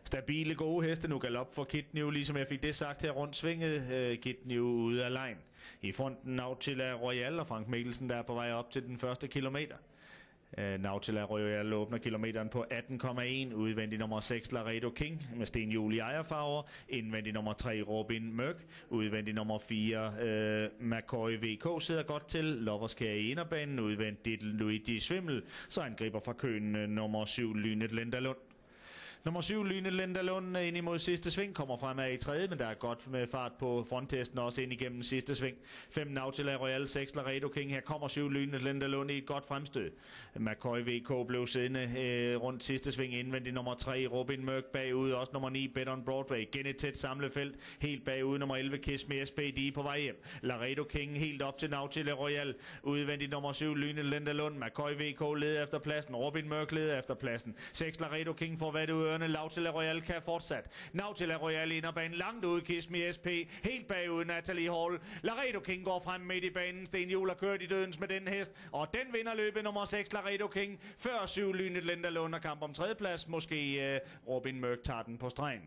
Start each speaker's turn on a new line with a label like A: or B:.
A: Stabile, gode heste nu galop for Kidnew, ligesom jeg fik det sagt her rundt svinget. Kidnew ude af line. I fronten Nautila Royal og Frank Mikkelsen, der er på vej op til den første kilometer. Nautila Royal åbner kilometeren på 18,1. Udvendig nummer 6 Laredo King med Sten Juhl i ejerfarver. Indvendig nummer 3 Robin Mørk. Udvendig nummer 4 McCoy VK sidder godt til. Loverskær i inderbanen. Udvendigt Luigi Svimmel. Så angriber fra køen nummer 7 Lynet Lendalund. Nummer 7, Lynet Lendalund, ind imod sidste sving, kommer fremad i tredje, men der er godt med fart på fronttesten også ind igennem sidste sving. 5 Nautila Royal, 6 Laredo King, her kommer 7 Lynet Lendalund i et godt fremstød. McCoy VK blev siddende rundt sidste sving, indvendig nummer 3, Robin Mørk bagud, også nummer 9, Bet on Broadway, igen et tæt samlefelt, helt bagud, nummer 11, Kiss Me SP, de er på vej hjem. Laredo King helt op til Nautila Royal, udvendig nummer 7, Lynet Lendalund, McCoy VK leder efter pladsen, Robin Mørk leder efter pladsen, 6 Laredo King får hvad det Nautila Royal kan fortsat. Nautila Royal inderbanen langt ude. Kiss Me SP helt bagud. Natalie Hall. Laredo King går frem midt i banen. Sten Juhl har kørt i dødens med den hest. Og den vinder løbet nummer 6 Laredo King. Før 7 Lynet Lendalund og kamp om tredjeplads. Måske Robin Mørk tager den på stregen.